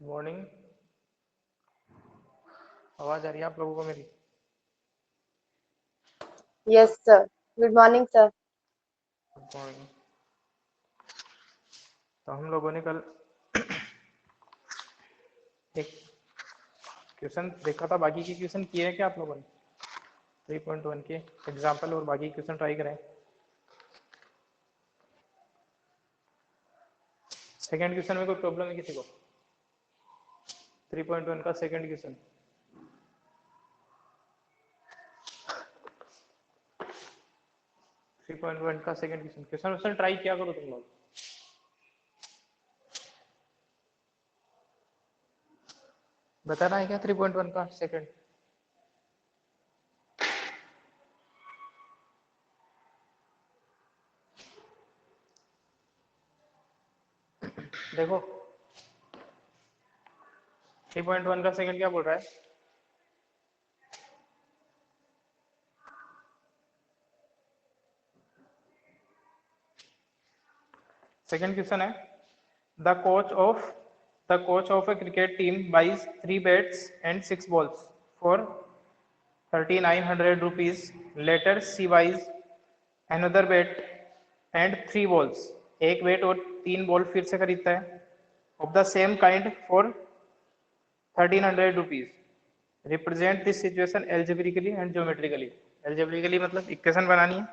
Morning. आवाज आ रही है आप लोगों को मेरी? Yes sir, good morning sir. Good morning. तो हम लोगों ने कल एक क्वेश्चन देखा था, बाकी के क्वेश्चन किए हैं क्या आप लोगों ने? 3.1 के एग्जाम्पल और बाकी क्वेश्चन ट्राई करें। सेकंड क्वेश्चन में कोई प्रॉब्लम है किसी को? 3.1 का सेकंड क्वेश्चन। का सेकंड क्वेश्चन ट्राई किया करो तुम लोग। बताना है क्या 3.1 का सेकंड? देखो 3.1 का सेकंड क्या बोल रहा है? सेकंड क्वेश्चन है, the coach of a cricket team buys 3 bats and 6 balls for 3900 rupees. Later she buys another bat and 3 balls. एक बैट और 3 बॉल फिर से खरीदता है of the same kind for 1300 rupees. Represent this situation algebraically and geometrically. Algebraically मतलब equation बनानी है,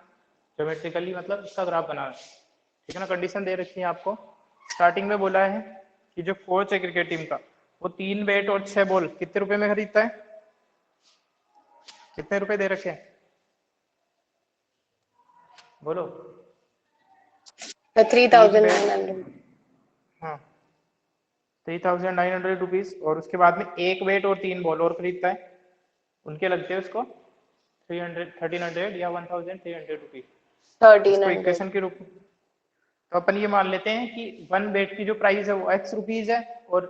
geometrically मतलब इसका ग्राफ बनाना है। ठीक है ना। कंडीशन दे रखी है आपको। स्टार्टिंग में बोला है कि जो कोच है क्रिकेट टीम का, वो 3 बैट और 6 बॉल कितने रुपए में खरीदता है? कितने रुपए दे रखे हैं बोलो? 3900। हाँ 3900 रुपीज, और उसके बाद में एक बैट और 3 बॉल और खरीदता है, उनके लगते हैं उसको 1300 या 1300 रुपीज। इसको 1300। इक्वेशन के रूप में तो अपन ये मान लेते हैं कि 1 बैट की जो प्राइस है वो x रुपीज है और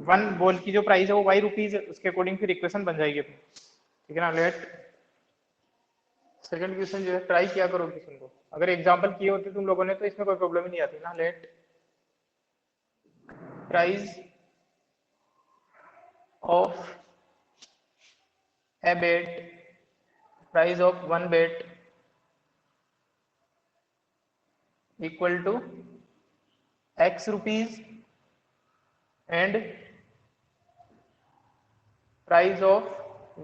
1 बॉल की जो प्राइस है वो y रुपीज है। उसके अकॉर्डिंग फिर इक्वेशन बन जाएगी अपनी। ठीक है ना। लेट सेकंड क्वेश्चन जो है ट्राई किया करो क्वेश्चन को। अगर एग्जांपल किए होते तुम लोगों ने तो इसमें कोई प्रॉब्लम ही नहीं आती ना। Let price of a bat, price of 1 bat equal to x rupees and price of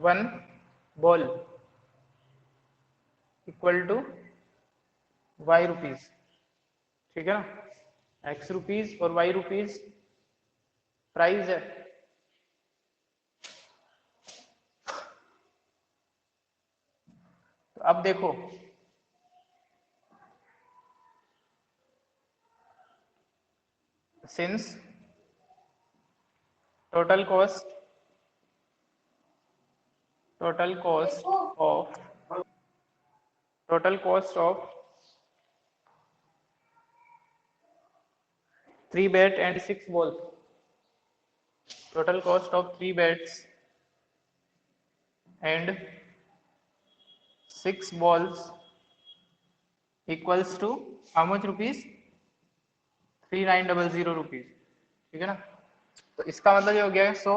1 ball equal to y rupees. ठीक है ना। x रुपीज और y रुपीज प्राइस है। तो अब देखो since total cost of 3 bat and 6 balls, total cost of 3 bats and 6 balls equals to how much rupees? 3900 rupees। ठीक है ना। तो इसका मतलब ये हो गया। सो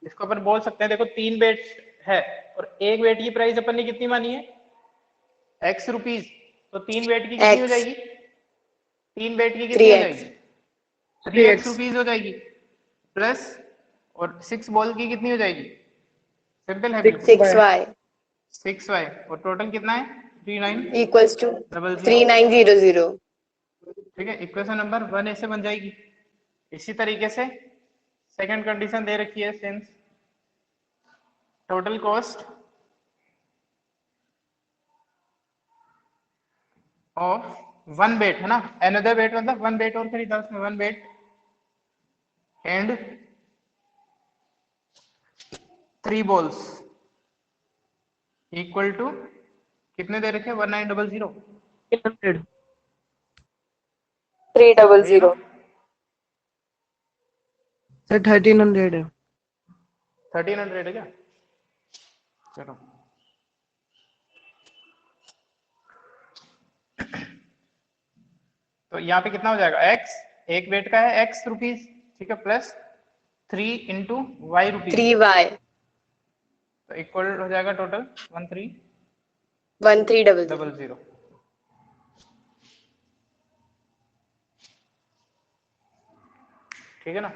इसको अपन बोल सकते हैं, देखो 3 बेट है और एक बेट की प्राइस अपन ने कितनी मानी है? x rupees. तो 3 बेट की कितनी हो जाएगी? 3 बेट की कितनी हो जाएगी? 3x रुपीज हो जाएगी, प्लस और 6 बॉल की कितनी हो जाएगी? सिंपल है बिल्कुल, 6y 6y। और टोटल कितना है? 3900। Equals to 3900। ठीक है। इक्वेशन नंबर 1 ऐसे बन जाएगी। इसी तरीके से सेकंड कंडीशन दे रखी है, सिंस टोटल कॉस्ट ऑफ 1 बेट है ना, अनदर बेट मतलब 1 बेट और खरीदा उसने, 1 बेट एंड 3 बॉल्स इक्वल टू कितने दे रखे? 1900। 300। सही है ना। 300। सर 1300 है। 1300 है क्या? चलो तो यहाँ पे कितना हो जाएगा? x, एक बेट का है x रुपीज, ठीक है, plus 3 into Y rupees 3y तो इक्वल हो जाएगा टोटल 1300. 1300. ठीक है ना.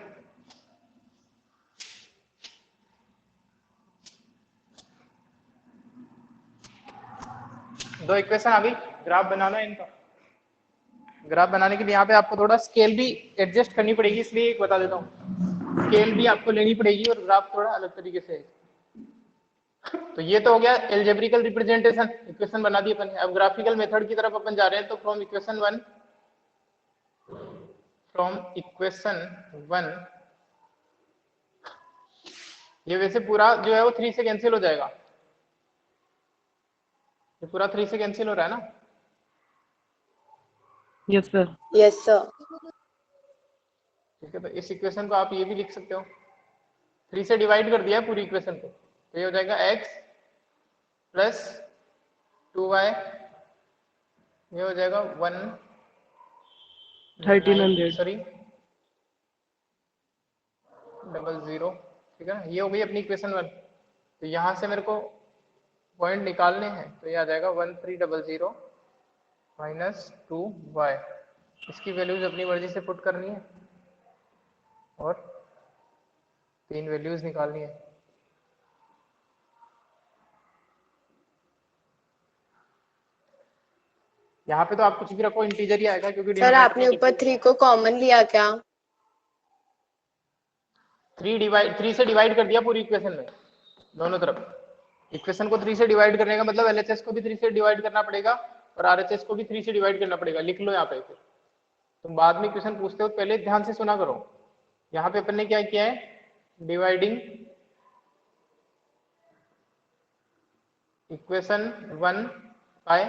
दो इक्वेशन आ गई. ग्राफ बनाना है इनका. ग्राफ बनाने के लिए यहाँ पे आपको थोड़ा स्केल भी एडजस्ट करनी पड़ेगी, इसलिए एक बता देता हूँ. स्केल भी आपको लेनी पड़ेगी और ग्राफ थोड़ा अलग तरीके से. तो ये तो हो गया एल्जेब्रिकल रिप्रेजेंटेशन, इक्वेशन बना दी अपन. अब ग्राफिकल मेथड की तरफ अपन जा रहे हैं. तो फ्रॉम इक्वेशन वन ये वैसे पूरा जो है वो 3 से कैंसिल हो जाएगा. ये पूरा 3 से कैंसिल हो रहा है ना. Yes, sir. Yes, sir. ठीक है. तो इस इक्वेशन को आप ये भी लिख सकते हो. 3 से डिवाइड कर दिया है पूरी इक्वेशन को. तो ये हो जाएगा x प्लस 2y. ये हो जाएगा 1300. सॉरी 00. ठीक है ना. ये हो गई अपनी इक्वेशन 1. तो यहाँ से मेरे को पॉइंट निकालने हैं. तो ये आ जाएगा 1300 माइनस 2y. इसकी वैल्यूज अपनी मर्जी से पुट करनी है और 3 वैल्यूज निकालनी है. यहाँ पे तो आप कुछ भी रखो, इंटीजर ही आएगा क्योंकि सर आपने ऊपर 3 को कॉमन लिया क्या? 3 से डिवाइड कर दिया पूरी इक्वेशन में दोनों तरफ. इक्वेशन को 3 से डिवाइड करने का मतलब एलएचएस को भी 3 से डिवाइड करना पड़ेगा और आरएचएस को भी 3 से डिवाइड करना पड़ेगा. लिख लो यहाँ पे. फिर तुम बाद में क्वेश्चन पूछते हो पहले ध्यान से सुना करो. यहाँ पे अपन ने क्या किया है, डिवाइडिंग इक्वेशन 1 बाय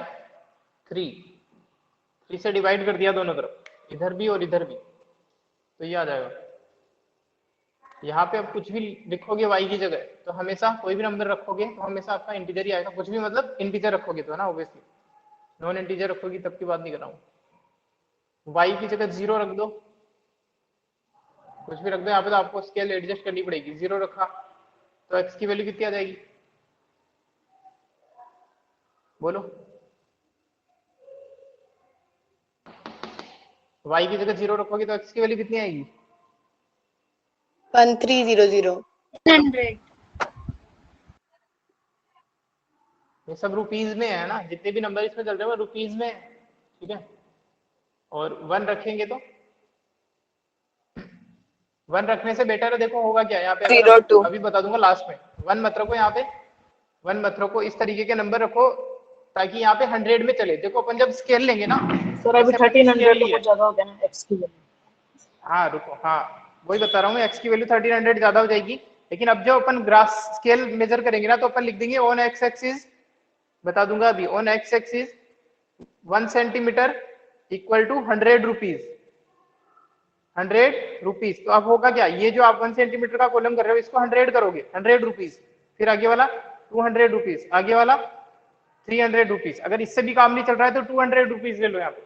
3 से डिवाइड कर दिया दोनों तरफ, इधर भी और इधर भी. तो ये आ जाएगा. यहाँ पे अब कुछ भी लिखोगे y की जगह तो हमेशा कोई भी नंबर रखोगे तो हमेशा आपका इंटीजर ही आएगा. कुछ भी मतलब इंटीजर रखोगे तो है ना, ऑब्वियसली. नॉन इंटीजर रखोगी तब की बात नहीं कर रहा हूँ. y की जगह 0 रख दो, कुछ भी रख दो. यहाँ पे तो आपको स्केल एडजस्ट करनी पड़ेगी. 0 रखा तो x की वैल्यू कितनी आ जाएगी बोलो. y की जगह 0 रखोगे तो x की वैल्यू कितनी आएगी? 1300. 100. ये सब रुपीज में है ना, जितने भी नंबर इसमें चल रहे हैं वो रुपीज में है. ठीक है. और 1 रखेंगे तो 1 रखने से बेटर है. देखो होगा क्या यहाँ पे, 02. अभी बता दूंगा लास्ट में. 1 मत रखो यहाँ पे. 1 मत रखो. इस तरीके के नंबर रखो ताकि यहाँ पे 100 में चले. देखो अपन जब स्केल लेंगे ना, सर अभी जैसे अपन 1300 scale लिए. बहुत ज्यादा हो गया ना x की वैल्यू. हाँ रुको. हाँ वही बता रहा हूँ. x की वैल्यू 1300 ज्यादा हो जाएगी. लेकिन अब जो अपन ग्राफ स्केल मेजर करेंगे ना तो अपन लिख देंगे ऑन एक्स एक्सिस. बता दूंगा अभी. On x axis 1 centimetre equal to 100 rupees. 100 rupees. तो अब होगा क्या, ये जो आप 1 सेंटीमीटर का कॉलम कर रहे हो इसको 100 करोगे, 100 रुपीज. फिर आगे वाला 200 रुपीज, आगे वाला 300 रुपीज. अगर इससे भी काम नहीं चल रहा है तो 200 रुपीज ले लो यहाँ पे.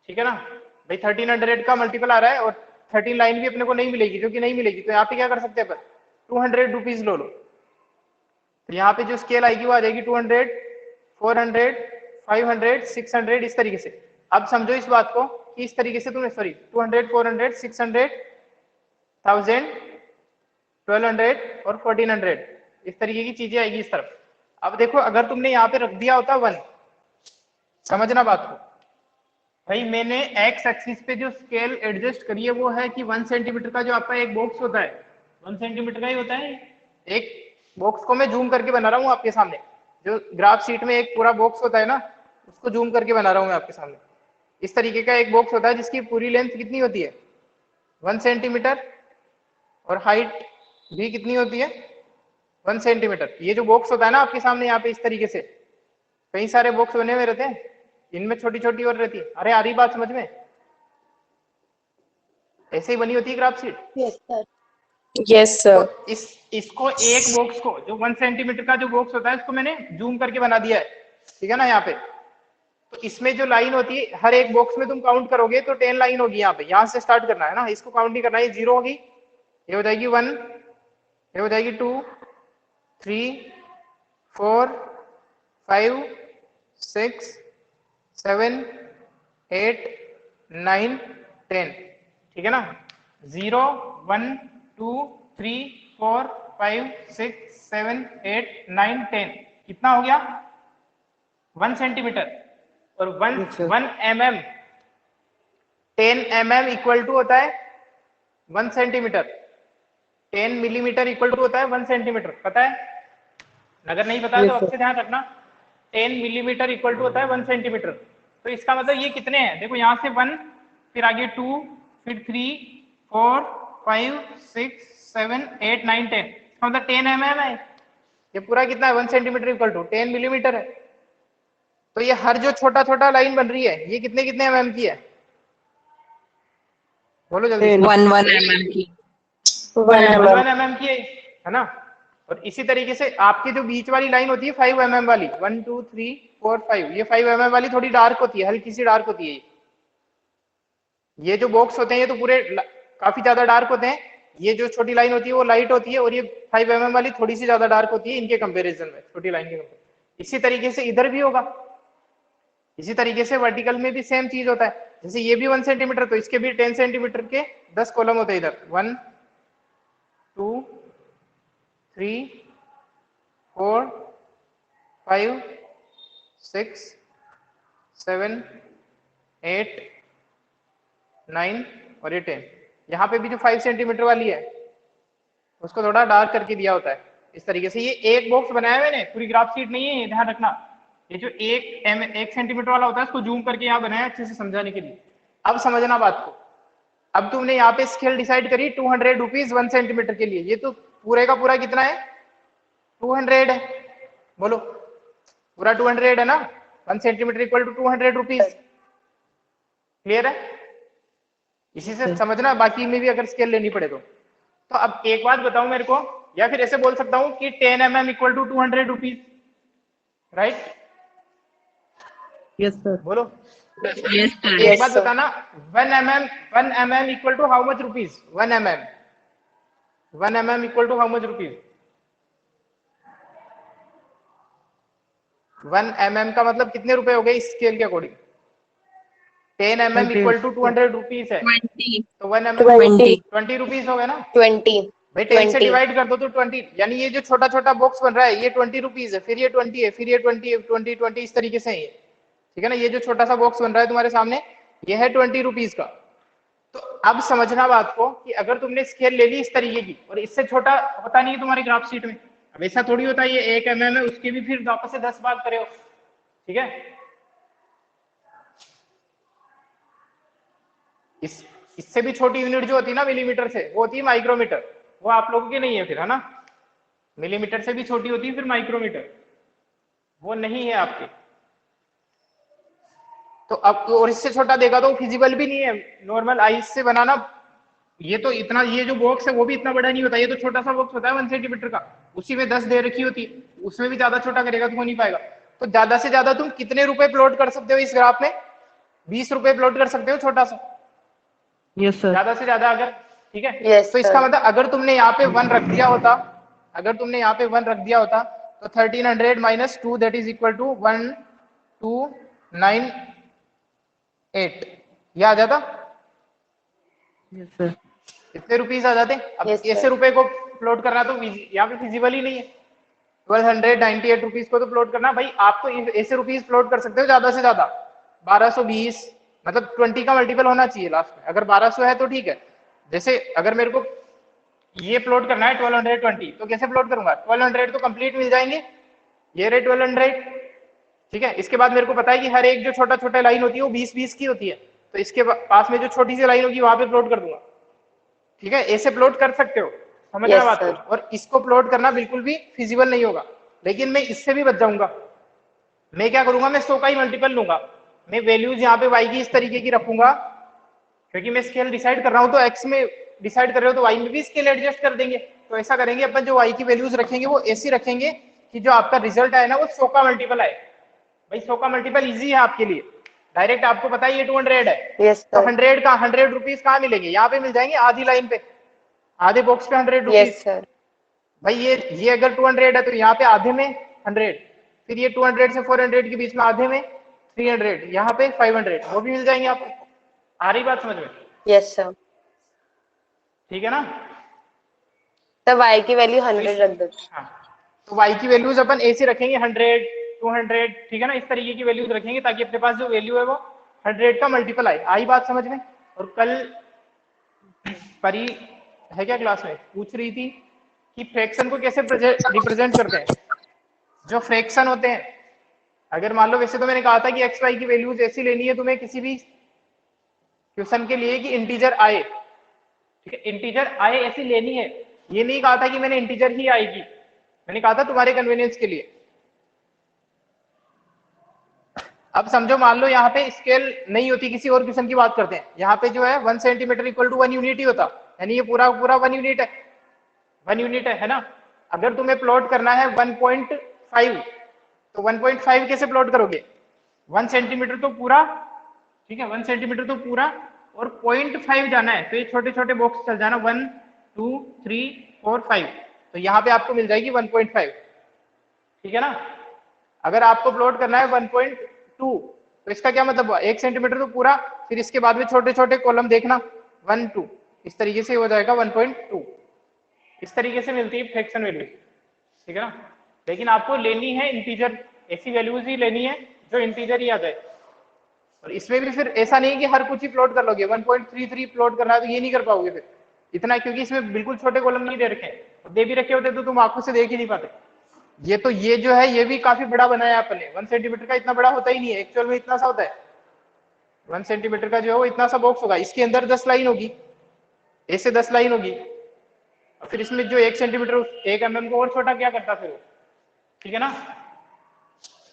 ठीक है ना भाई. 1300 का मल्टीपल आ रहा है और 13 लाइन भी अपने को नहीं मिलेगी, जो कि नहीं मिलेगी. तो यहाँ पे क्या कर सकते हैं अपन, 200 रुपीज लो. तो यहाँ पे जो स्केल आएगी वो आ जाएगी 200, 400, 500, 600 इस तरीके से. अब समझो इस बात को कि इस तरीके से तुमने 200, 400, 600, 1000, 1200 और 1400 इस तरीके की चीजें आएगी इस तरफ. अब देखो अगर तुमने यहाँ पे रख दिया होता 1, समझना बात को भाई. मैंने एक्स एक्सिस पे जो स्केल एडजस्ट करी है वो है कि 1 सेंटीमीटर का जो आपका एक बॉक्स होता है 1 सेंटीमीटर का ही होता है. एक बॉक्स को मैं जूम करके बना रहा हूँ आपके सामने. जो ग्राफ शीट में एक पूरा बॉक्स होता है ना उसको जूम करके बना रहा हूँ मैं आपके सामने. इस तरीके का एक बॉक्स होता है जिसकी पूरी लेंथ कितनी होती है 1 सेंटीमीटर और हाइट भी कितनी होती है 1 सेंटीमीटर. ये जो बॉक्स होता है ना आपके सामने यहाँ पे इस तरीके से कई सारे बॉक्स बने हुए रहते हैं, इनमें छोटी छोटी और रहती है. अरे आ रही बात समझ में? ऐसे ही बनी होती है graph sheet. Yes, sir. Yes, sir. तो इसको एक बॉक्स को जो 1 सेंटीमीटर का जो बॉक्स होता है इसको मैंने जूम करके बना दिया है. ठीक है ना. यहाँ पे तो इसमें जो लाइन होती है हर एक बॉक्स में तुम काउंट करोगे तो 10 लाइन होगी. यहाँ पे यहाँ से स्टार्ट करना है ना, इसको काउंट नहीं करना है. 0 होगी ये हो जाएगी 1, ये हो जाएगी 2, 3, 4, 5, 6, 7, 8, 9, 10, ठीक है ना। 0, 1, 2, 3, 4, 5, 6, 7, 8, 9, 10, कितना हो गया 1 सेंटीमीटर। और 1 Yes, sir. 1 mm 10 mm equal to होता है 1 सेंटीमीटर, 10 मिलीमीटर इक्वल टू होता है 1 सेंटीमीटर, पता है? अगर नहीं पता है तो Yes, sir. अच्छे ध्यान रखना, 10 मिलीमीटर इक्वल टू होता है 1 सेंटीमीटर। तो इसका मतलब ये कितने हैं, देखो यहाँ से 1, फिर आगे 2, फिर 3, 4, 5, 6, 7, 8, 9, 10, इसका मतलब 10 mm है। ये पूरा कितना है 1 सेंटीमीटर इक्वल टू 10 मिलीमीटर है। तो ये हर जो छोटा छोटा लाइन बन रही है ये कितने कितने mm की है, बोलो जल्दी। 10. 1 mm की। 1 1 mm. mm की है ना। और इसी तरीके से आपकी जो बीच वाली लाइन होती है 5 mm वाली, 1, 2, 3, 4, 5, ये 5 mm वाली थोड़ी डार्क होती है, हल्की सी डार्क होती है। ये जो बॉक्स होते हैं ये तो पूरे काफी ज्यादा डार्क होते हैं, ये जो छोटी लाइन होती है वो लाइट होती है, और ये 5 mm वाली थोड़ी सी ज्यादा डार्क होती है इनके कंपेरिजन में, छोटी लाइन के कंपेरिजन। इसी तरीके से इधर भी होगा, इसी तरीके से वर्टिकल में भी सेम चीज होता है। जैसे ये भी 1 सेंटीमीटर, तो इसके भी 10 सेंटीमीटर के 10 कॉलम होते हैं इधर, 1, 2, 3, 4, 5, 6, 7, 8, 9 और ये 10। यहाँ पे भी जो 5 सेंटीमीटर वाली है उसको थोड़ा डार्क करके दिया होता है इस तरीके से। ये एक बॉक्स बनाया है मैंने, पूरी ग्राफ शीट नहीं है, ये ध्यान रखना। ये जो 1 सेंटीमीटर वाला होता है इसको जूम करके यहाँ बनाया अच्छे से समझाने के लिए। अब समझना बात को, अब तुमने यहाँ पे स्केल डिसाइड करी 200 रुपीज 1 सेंटीमीटर के लिए, ये तो पूरे का पूरा कितना है 200 है, बोलो पूरा 200 है ना, 1 centimetre equal to 200 rupees, clear है? इसी से समझना, बाकी में भी अगर स्केल लेनी पड़े तो अब एक बात बताओ मेरे को, या फिर ऐसे बोल सकता हूं कि 10 mm equal to 200 rupees, right? Yes, sir. बोलो Yes, sir. एक Yes, बात sir. बताना, 1 mm equal to how much rupees, 1 mm equal to how much rupees? 1 mm का मतलब कितने रुपए हो गए इस स्केल के according? 10 mm equal to 200 rupees है, 20. तो 1 mm 20. 20 रुपीज हो गए ना 20. भाई। 10 से 20. डिवाइड कर दो तो 20, यानी ये जो छोटा छोटा बॉक्स बन रहा है ये 20 रुपीज है, फिर ये 20 है, फिर ये 20 है, 20 20 इस तरीके से है ये, ठीक है ना। ये जो छोटा सा बॉक्स बन रहा है तुम्हारे सामने ये है 20 रुपीज का। तो अब समझना बात को कि अगर तुमने स्केल ले ली इस तरीके की और इससे छोटा होता नहीं है तुम्हारी ग्राफ शीट में, अब ऐसा थोड़ी होता है ये 1 mm है उसके भी फिर वापस से 10 भाग करे हो, ठीक है। इससे भी छोटी यूनिट जो होती है ना मिलीमीटर से, वो होती है माइक्रोमीटर, वो आप लोगों की नहीं है फिर, है ना। मिलीमीटर से भी छोटी होती है फिर माइक्रोमीटर, वो नहीं है आपके। तो अब और इससे छोटा देखा तो फिजिबल भी नहीं है नॉर्मल आईज से बनाना। ये तो इतना, ये जो बॉक्स है वो भी इतना बड़ा नहीं होता, ये तो छोटा सा बॉक्स होता है 1 सेंटीमीटर का, उसी में 10 दे रखी होती, उसमें भी ज्यादा छोटा करेगा तो हो नहीं पाएगा। तो ज्यादा से ज्यादा तुम कितने रुपए प्लॉट कर सकते हो इस ग्राफ में? 20 रुपए प्लॉट कर सकते हो, छोटा सा, Yes, sir. ज्यादा से ज्यादा अगर, ठीक है। Yes, तो इसका sir. मतलब अगर तुमने यहाँ पे 1 रख दिया होता, अगर तुमने यहाँ पे 1 रख दिया होता तो 1300 minus 2 that is equal to 1298, ये आ जाता, Yes, sir. इतने रुपीज आ जाते। अब Yes, sir. ऐसे रुपए को प्लॉट करना तो यहाँ पे फिजिबल ही नहीं है। 1298 रुपीज को तो प्लॉट करना भाई, आप तो ऐसे रुपीज प्लॉट कर सकते हो ज्यादा से ज्यादा 1220, मतलब 20 का मल्टीपल होना चाहिए लास्ट में। अगर 1200 है तो ठीक है। जैसे अगर मेरे को ये प्लॉट करना है 1220, तो कैसे प्लॉट करूंगा? 1200 तो कंप्लीट मिल जाएंगे, ये रहे 1200, ठीक है। इसके बाद मेरे को पता है कि हर एक जो छोटा छोटा लाइन होती है वो 20-20 की होती है, तो इसके पास में जो छोटी सी लाइन होगी वहां पे प्लॉट कर दूंगा, ठीक है। ऐसे प्लॉट कर सकते हो, समझना Yes, बात sir. को। और इसको प्लॉट करना बिल्कुल भी फिजिबल नहीं होगा, लेकिन मैं इससे भी बच जाऊंगा। मैं क्या करूंगा, मैं 100 का ही मल्टीपल लूंगा, मैं वैल्यूज यहाँ पे y की इस तरीके की रखूंगा, क्योंकि मैं स्केल डिसाइड कर रहा हूँ तो x में डिसाइड कर रहे हो तो y में भी स्केल एडजस्ट कर देंगे। तो ऐसा करेंगे अपन, जो y की वैल्यूज रखेंगे वो ऐसी रखेंगे कि जो आपका रिजल्ट आए ना वो 100 का मल्टीपल आए। भाई 100 का मल्टीपल इजी है आपके लिए, डायरेक्ट आपको पता है ये 200 है, Yes, तो sir. 100 रुपीज कहाँ मिलेंगे? यहाँ पे मिल जाएंगे आधी लाइन पे, आधे बॉक्स पे 100 यस रुपीज। सर। भाई ये अगर 200 है तो यहाँ पे आधे में 100, फिर ये 200 से 400 के बीच में आधे में 300, यहाँ पे 500, वो भी मिल जाएंगे आपको। आ रही बात समझ में? Yes sir. ठीक है ना? तब y की वैल्यू 100 रख दो। हाँ, तो y की वैल्यूज अपन ऐसे रखेंगे 100, 200, ठीक है ना, इस तरीके की वैल्यूज रखेंगे ताकि अपने पास जो वैल्यू है वो 100 का मल्टीपल आए। आई बात समझ में? और कल परी है क्या क्लास में, पूछ रही थी कि फ्रैक्शन को कैसे रिप्रेजेंट करते हैं। जो फ्रैक्शन होते हैं, अगर मान लो, वैसे तो मैंने कहा था कि एक्स वाई की वैल्यूज ऐसी लेनी है तुम्हें किसी भी क्वेश्चन के लिए कि इंटीजर आए, ठीक है, इंटीजर आए ऐसी लेनी है। ये नहीं कहा था कि मैंने इंटीजर ही आएगी, मैंने कहा था तुम्हारे कन्वीनियंस के लिए। अब समझो, मान लो यहाँ पे स्केल नहीं होती, किसी और क्वेश्चन की बात करते हैं, यहाँ पे जो है 1 सेंटीमीटर इक्वल टू 1 यूनिट ही होता, यानी ये पूरा पूरा 1 यूनिट है, 1 यूनिट है ना। अगर तुम्हें प्लॉट करना है 1.5, तो 1.5 कैसे प्लॉट करोगे? 1 सेंटीमीटर तो पूरा, ठीक है, 1 सेंटीमीटर तो पूरा, और 0.5 जाना है, तो ये छोटे छोटे बॉक्स चल जाना, 1 2 3 4 5, तो यहाँ पे आपको मिल जाएगी 1.5, ठीक है ना। अगर आपको प्लॉट करना है 1.2, तो इसका क्या मतलब हुआ? 1 सेंटीमीटर तो पूरा, फिर इसके बाद में छोटे छोटे कॉलम देखना, 1 2, इस तरीके से हो जाएगा 1.2। इस तरीके से मिलती है फ्रैक्शन वैल्यू, ठीक है ना। लेकिन आपको लेनी है इंटीजर, ऐसी वैल्यूज ही लेनी है जो इंटीजर ही आ जाए। और इसमें भी फिर ऐसा नहीं कि हर कुछ ही प्लॉट कर लोगे, 1.33 प्लॉट करना है तो ये नहीं कर पाओगे फिर इतना, क्योंकि इसमें बिल्कुल छोटे कॉलम नहीं दे रखे हैं, दे भी रखे होते तो तुम आंखों से देख ही नहीं पाते। ये तो ये जो है ये भी काफी बड़ा बनाया आपने, 1 सेंटीमीटर का इतना बड़ा होता ही नहीं है, एक्चुअल में इतना सा होता है। 1 सेंटीमीटर का जो है वो इतना सा बॉक्स होगा, इसके अंदर 10 लाइन होगी, ऐसे 10 लाइन होगी, और फिर इसमें जो 1 सेंटीमीटर 1 mm को और छोटा क्या करता फिर वो, ठीक है ना।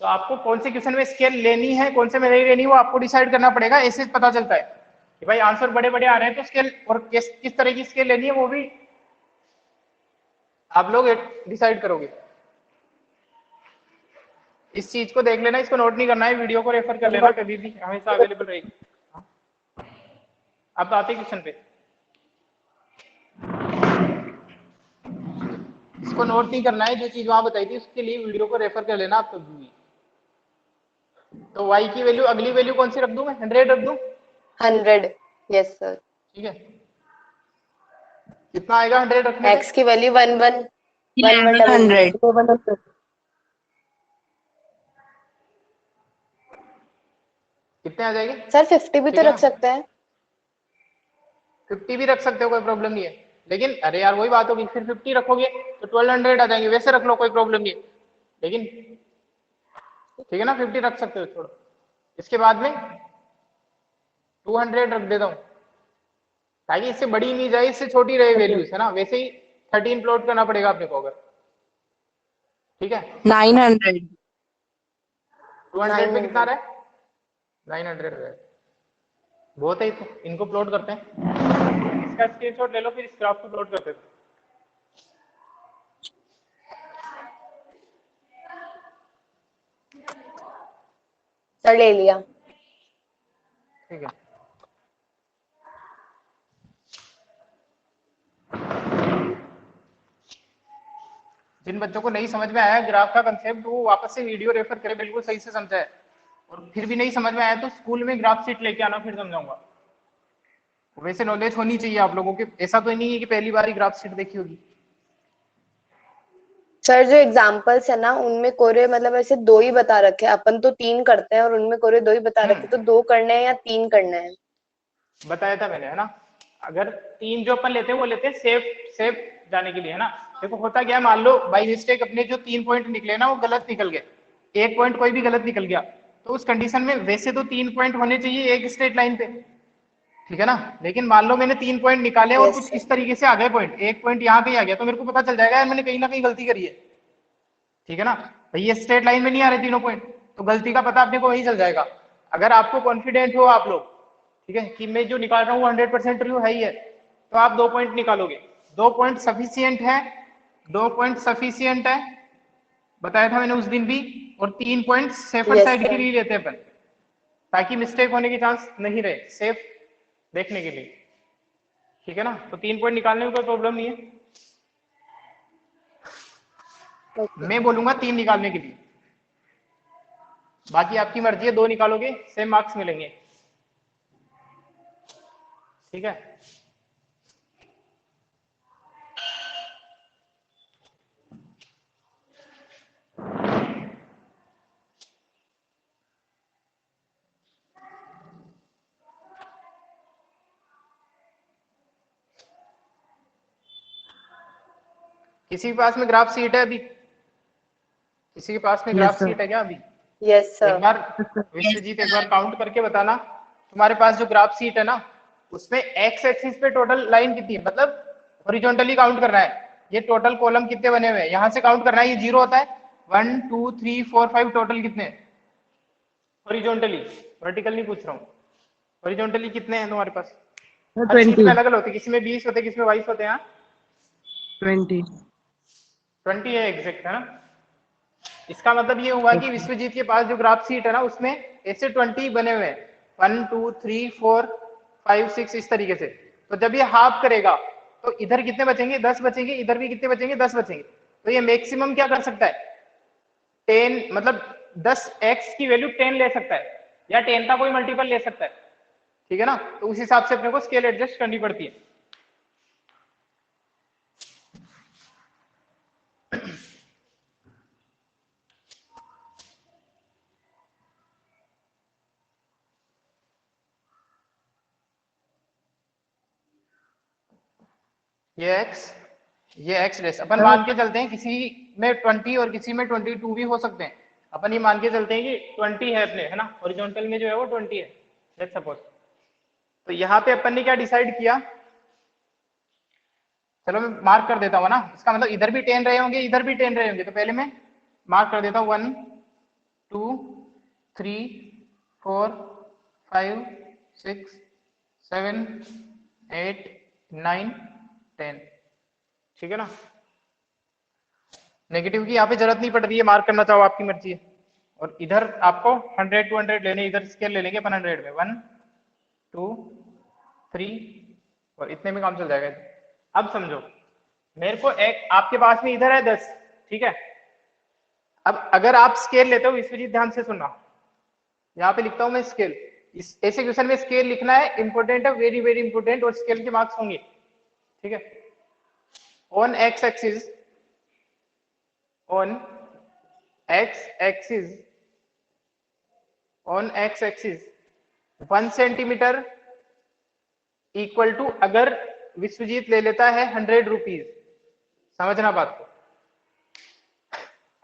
तो आपको कौन से क्वेश्चन में स्केल लेनी है, कौन से में नहीं लेनी, वो आपको डिसाइड करना पड़ेगा। ऐसे पता चलता है कि भाई आंसर बड़े बड़े आ रहे हैं तो स्केल, और किस तरह की स्केल लेनी है वो भी आप लोग डिसाइड करोगे। इस चीज को देख लेना, इसको नोट नहीं करना है, वीडियो को रेफर कर लेना, कभी भी हमेशा अवेलेबल रहेगी। अब आते क्वेश्चन पे, इसको नोट नहीं करना है, जो चीज वहां बताई थी उसके लिए वीडियो को रेफर कर लेना आप कभी भी। तो y की वैल्यू, अगली वैल्यू कौन सी रख दूं मैं? 100 रख दूं? 100। Yes sir. ठीक है, कितना आएगा 100 रखने x की वैल्यू 1 1 1 100। 1 कितने आ जाएंगे सर 50 भी ठीक तो है रख ना? सकते हैं। 50 भी रख सकते हो, कोई प्रॉब्लम नहीं है, लेकिन अरे यार वही बात होगी, फिर 50 रखोगे तो 1200 आ जाएंगे। वैसे रख लो, कोई प्रॉब्लम नहीं है, लेकिन ठीक है ना, 50 रख सकते हो, छोड़ो। इसके बाद में 200 रख देता हूँ ताकि इससे बड़ी नहीं जाए, इससे छोटी रहे वैल्यूज, है ना। वैसे ही 13 प्लॉट करना पड़ेगा अपने को अगर, ठीक है। 900। 200 पे कितना रहा है? 900 रहा है, बहुत है। तो इनको प्लॉट करते हैं, इसका स्क्रीनशॉट ले लो, फिर इस ग्राफ को प्लॉट करते हैं। सर ले लिया। ठीक है, जिन बच्चों को नहीं समझ में आया ग्राफ का कंसेप्ट, वो वापस से वीडियो रेफर करें, बिल्कुल सही से समझा है। और फिर भी नहीं समझ में आया तो स्कूल में ग्राफ शीट लेके आना, फिर समझाऊंगा। वैसे नॉलेज होनी चाहिए आप लोगों की, ऐसा तो नहीं है कि पहली बार ही ग्राफ शीट देखी होगी। सर जो एग्जाम्पल्स है ना, उनमें कोरे मतलब ऐसे 2 ही बता रखे हैं, अपन तो 3 करते हैं और उनमें कोरे 2 ही बता रखे हैं, तो 2 करने हैं या 3 करने हैं? बताया था मैंने, है ना। अगर 3 जो अपन लेते हैं वो लेते हैं सेफ जाने के लिए, है ना। देखो होता क्या है, मान लो बाई मिस्टेक अपने जो 3 पॉइंट निकले ना वो गलत निकल गए, एक पॉइंट कोई भी गलत निकल गया, तो उस कंडीशन में वैसे तो 3 पॉइंट होने चाहिए एक स्ट्रेट लाइन पे, ठीक है ना। लेकिन मान लो मैंने 3 पॉइंट निकाले और Yes, कुछ sir. इस तरीके से आ गए पॉइंट, एक पॉइंट यहाँ पे आ गया, तो मेरे को पता चल जाएगा यार मैंने कहीं ना कहीं गलती करी है, ठीक है ना। भाई ये स्ट्रेट लाइन में नहीं आ रहे तीनों पॉइंट, तो गलती का पता अपने को वही चल जाएगा। अगर आपको कॉन्फिडेंट हो आप लोग, ठीक है, कि मैं जो निकाल रहा हूँ 100% ट्रू है ही है, तो आप 2 पॉइंट निकालोगे। 2 पॉइंट सफिशियंट है, 2 पॉइंट सफिशियंट है, बताया था मैंने उस दिन भी। और 3 point safer Yes, side sir. के लिए लेते हैं अपन, ताकि मिस्टेक होने के चांस नहीं रहे, सेफ देखने के लिए। ठीक है ना, तो 3 पॉइंट निकालने में कोई प्रॉब्लम नहीं है। ओके मैं बोलूंगा 3 निकालने के लिए, बाकी आपकी मर्जी है, 2 निकालोगे सेम मार्क्स मिलेंगे। ठीक है, किसी के पास में ग्राफ सीट है अभी? किसी के पास में Yes, ग्राफ sir. सीट है क्या अभी? यस एक सर बार विश्वजीत एक बार काउंट करके बताना, तुम्हारे पास जो ग्राफ सीट है ना उसमें एक्स एक्सिस पे टोटल लाइन कितनी है, मतलब हॉरिजॉन्टली काउंट करना है, ये टोटल कॉलम कितने बने हुए हैं यहां से काउंट करना है, ये 0 होता है, 1 2 3 4 5 टोटल कितने हॉरिजॉन्टली, वर्टिकल नहीं पूछ रहा हूँ, हॉरिजॉन्टली कितने हैं तुम्हारे पास? Sir, हर सीट 20. में अलग अलग होते हैं, किसी में 20 होते हैं, किसी में 22 होते हैं। 20. 20 है एग्जैक्ट, है ना? इसका मतलब ये हुआ कि विश्वजीत के पास जो ग्राफ सीट है ना उसमें ऐसे 20 बने हुए हैं, 1 2 3 4 5 6 इस तरीके से। तो जब ये हाफ करेगा तो इधर कितने बचेंगे? 10 बचेंगे, इधर भी कितने बचेंगे? 10 बचेंगे। तो ये मैक्सिमम क्या कर सकता है? 10 मतलब 10x की वैल्यू 10 ले सकता है या 10 का कोई मल्टीपल ले सकता है। ठीक है ना, तो उस हिसाब से अपने को स्केल एडजस्ट करनी पड़ती है। ये एक्स रेस अपन मान के चलते हैं, किसी में 20 और किसी में 22 भी हो सकते हैं। अपन ये मान के चलते हैं कि 20 है अपने, है ना, हॉरिजॉन्टल में जो है वो 20 है, लेट्स सपोज। तो यहाँ पे अपन ने क्या डिसाइड किया, चलो मैं मार्क कर देता हूँ ना, इसका मतलब इधर भी 10 रहे होंगे, इधर भी 10 रहे होंगे, तो पहले मैं मार्क कर देता हूँ 1 2 3 4 5 6 7 8 9 10। ठीक है ना, नेगेटिव की यहाँ पे जरूरत नहीं पड़ रही है, मार्क करना चाहो आपकी मर्जी है। और इधर आपको 100 200 लेने, इधर स्केल ले लेंगे अपन 100 में, 1 2 3 और इतने में काम चल जाएगा। अब समझो, मेरे को एक आपके पास में इधर है 10, ठीक है। अब अगर आप स्केल लेते हो, विश्वजीत ध्यान से सुनना, यहाँ पे लिखता हूं मैं स्केल, इस ऐसे क्वेश्चन में स्केल लिखना है, इंपोर्टेंट है, वेरी वेरी इंपोर्टेंट, और स्केल के मार्क्स होंगे। ठीक है, on x axis, on x axis 1 centimetre equal to, अगर विश्वजीत ले लेता है 100 रुपीज, समझना बात को,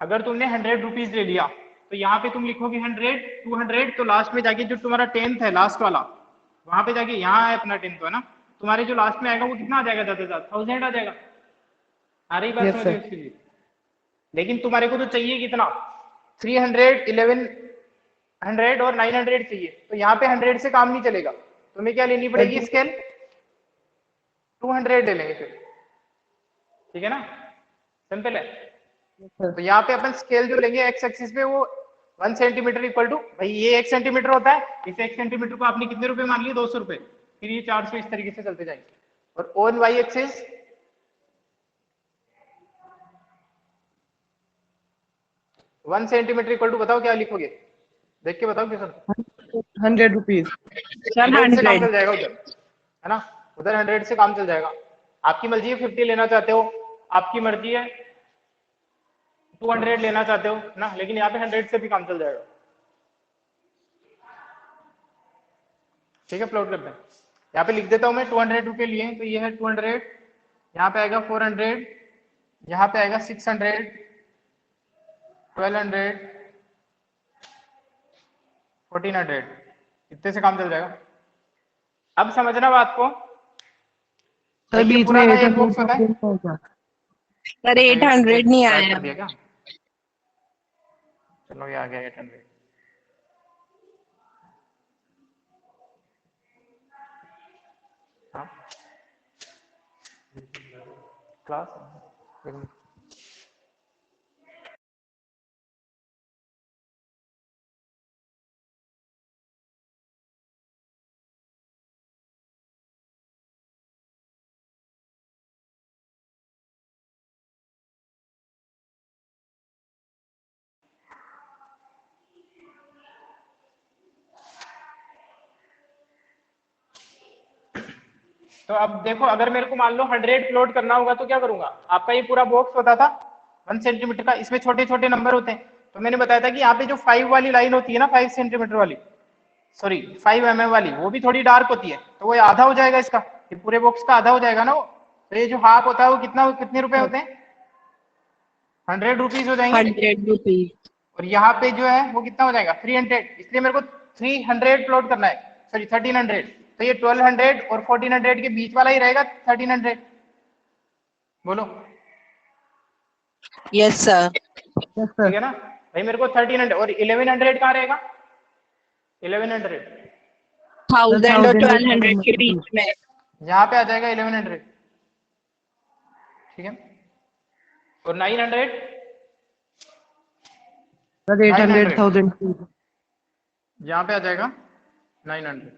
अगर तुमने 100 रुपीज ले लिया तो यहाँ पे तुम लिखोगे 100 200, तो लास्ट में जाके जो तुम्हारा 10th है लास्ट वाला, वहां पे जाके, यहाँ है अपना 10th है ना, तुम्हारे जो लास्ट में आएगा वो कितना आ जाएगा? ज्यादा से ज्यादा 1000 आ जाएगा। आ रही बात Yes, समझ sir. में विश्वजीत? लेकिन तुम्हारे को तो चाहिए कितना? 300 1100 और 900 चाहिए, तो यहाँ पे 100 से काम नहीं चलेगा, तुम्हें क्या लेनी पड़ेगी? स्केल 200 ले लेंगे फिर। ठीक है ना, सिंपल है। Yes, sir. तो यहाँ पे अपन स्केल जो लेंगे एक्स एक्सिस पे, वो 1 सेंटीमीटर इक्वल टू, भाई ये 1 सेंटीमीटर होता है, इस 1 सेंटीमीटर को आपने कितने रुपए मान लिए? 200 रुपए, फिर ये 400, इस तरीके से चलते जाएंगे। और on y axis 1 centimetre equal to, बताओ क्या लिखोगे, देख के बताओ किसान। 100 rupees. Sir, 100 से काम 100. चल जाएगा उधर, है ना, उधर 100 से काम चल जाएगा। आपकी मर्जी है 50 लेना चाहते हो, आपकी मर्जी है 200 लेना चाहते हो ना, लेकिन यहाँ पे 100 से भी काम चल जाएगा। ठीक है, प्लॉट करते हैं, यहाँ पे लिख देता हूँ मैं 200 रुपये लिए, तो ये है 200, यहाँ पे आएगा 400, यहाँ पे आएगा 600 1200 1400, इतने से काम चल जाएगा। अब समझना बात को, सर भाई ये बीच में पूरा का एक 800 बॉक्स होता है, होगा. सर 800 नहीं ऐड आया. कर दिया क्या? चलो ये आ गया 800। हाँ क्लास तो अब देखो, अगर मेरे को मान लो 100 प्लॉट करना होगा तो क्या करूंगा, आपका ये पूरा बॉक्स होता था 1 सेंटीमीटर का, इसमें छोटे छोटे नंबर होते हैं। तो मैंने बताया था कि यहाँ पे जो 5 वाली लाइन होती है ना, 5 सेंटीमीटर वाली, सॉरी 5 mm वाली, वो भी थोड़ी डार्क होती है, तो वो आधा हो जाएगा इसका, ये पूरे बॉक्स का आधा हो जाएगा ना वो। तो ये जो हाफ होता है वो कितने रुपए होते हैं, 100 रुपीज हो जाएंगे। 100 rupees. और यहाँ पे जो है वो कितना हो जाएगा, 300। इसलिए मेरे को 300 प्लॉट करना है, सॉरी 1300। तो ये 1200 और 1400 के बीच वाला ही रहेगा 1300। बोलो Yes, sir. Yes, ठीक sir. है ना भाई, मेरे को 1300 और 1100 कहाँ रहेगा, 1100 1000 और 1200 1200 के बीच में. यहाँ पे आ जाएगा 1100, ठीक है। और 900 Sir, 800,000. यहाँ पे आ जाएगा 900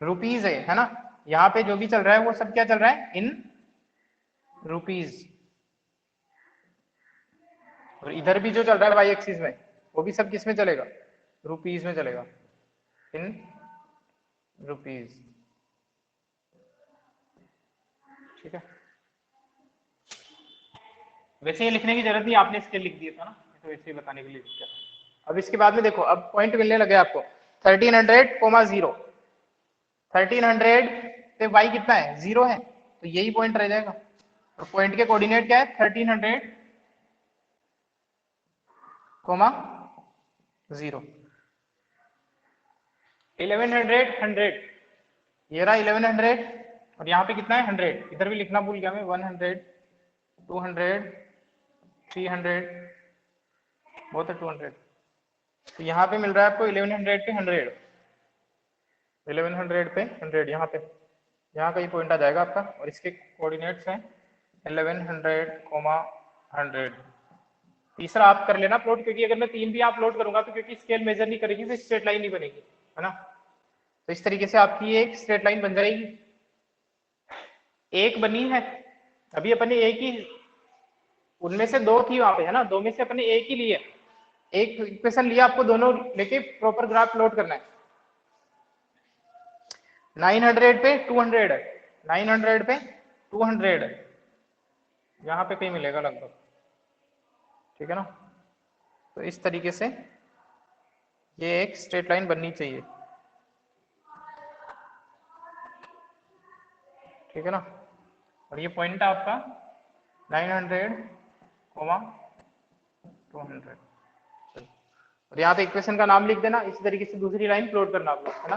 रुपीज है ना। यहाँ पे जो भी चल रहा है वो सब क्या चल रहा है, इन रुपीज। और इधर भी जो चल रहा है वाई एक्सिस में, वो भी सब किस में चलेगा, रुपीज में चलेगा, इन रुपीज, ठीक है। वैसे ये लिखने की जरूरत नहीं, आपने स्केल लिख दिया था ना, तो वैसे ही बताने के लिए लिख दिया। अब इसके बाद में देखो, अब पॉइंट मिलने लगे आपको 1300, 1300 पे y कितना है, 0 है, तो यही पॉइंट रह जाएगा। और पॉइंट के कोऑर्डिनेट क्या है, 1300, 0। 1100, 100, ये रहा 1100, और यहाँ पे कितना है 100, इधर भी लिखना भूल गया मैं, 100, 200, 300, बहुत है 200। तो यहाँ पे मिल रहा है आपको 1100 पे 100, 1100 पे 100, यहाँ पे, यहाँ का ये पॉइंट आ जाएगा आपका। और इसके कोऑर्डिनेट्स हैं 1100, 100। तीसरा आप कर लेना प्लॉट, क्योंकि अगर मैं 3 भी आप प्लॉट करूंगा तो क्योंकि स्केल मेजर नहीं करेगी तो स्ट्रेट लाइन नहीं बनेगी, है ना। तो इस तरीके से आपकी एक स्ट्रेट लाइन बन जाएगी। एक बनी है, अभी अपने एक ही, उनमें से 2 थी वहां पे, है ना, 2 में से अपने एक ही लिए, एक इक्वेशन लिया, आपको दोनों लेके प्रॉपर ग्राफ प्लॉट करना है। 900 पे 200 है, 900 पे 200 है, यहाँ पे कहीं मिलेगा लगभग, ठीक है ना। तो इस तरीके से ये एक स्ट्रेट लाइन बननी चाहिए, ठीक है ना। और ये पॉइंट है आपका 900, 200। और यहाँ पे इक्वेशन का नाम लिख देना, इसी तरीके से दूसरी लाइन प्लॉट करना आप लोग, है ना।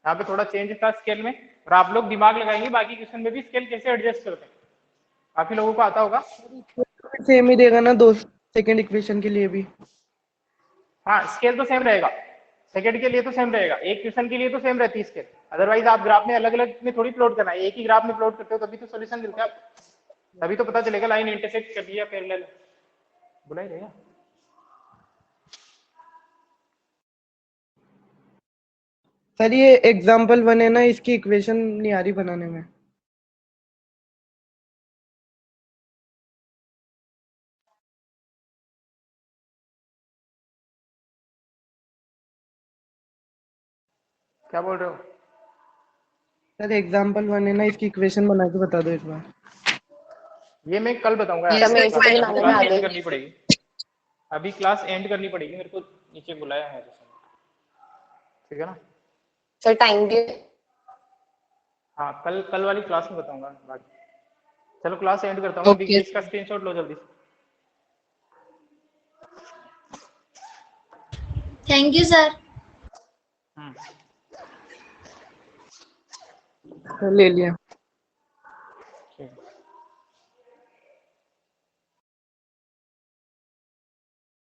यहाँ पे थोड़ा चेंज था स्केल में, और आप लोग दिमाग लगाएंगे बाकी क्वेश्चन में भी स्केल कैसे एडजस्ट करते हैं, काफी लोगों को आता होगा। सेम ही देगा ना, 2 सेकंड इक्वेशन के लिए भी। हाँ, स्केल तो सेम रहेगा, सेकंड के लिए तो सेम रहेगा, एक क्वेश्चन के लिए तो सेम रहती है स्केल। अदरवाइज आप ग्राफ में अलग अलग में थोड़ी प्लॉट करना है, एक ही ग्राफ में प्लॉट करते हो तभी तो सॉल्यूशन मिलता है, तभी तो पता चलेगा लाइन इंटरसेक्ट कर रही है पैरेलल, बुला ही रहेगा। सर ये एग्जाम्पल 1 है ना, इसकी इक्वेशन नहीं आ रही बनाने में। क्या बोल रहे हो? सर एग्जाम्पल 1 है ना, इसकी इक्वेशन बना के बता दो एक बार। ये मैं कल बताऊंगा, Yes, मेरे को भी बनाने में आ क्लास एंड गई। करनी पड़ेगी, अभी क्लास एंड करनी पड़ेगी, मेरे को नीचे बुलाया है, ठीक है ना। सर टाइम भी हाँ, कल वाली क्लास में बताऊंगा बाकी। चलो क्लास एंड करता हूँ, Okay. इसका स्क्रीनशॉट लो जल्दी से। Thank you sir. ले लिया।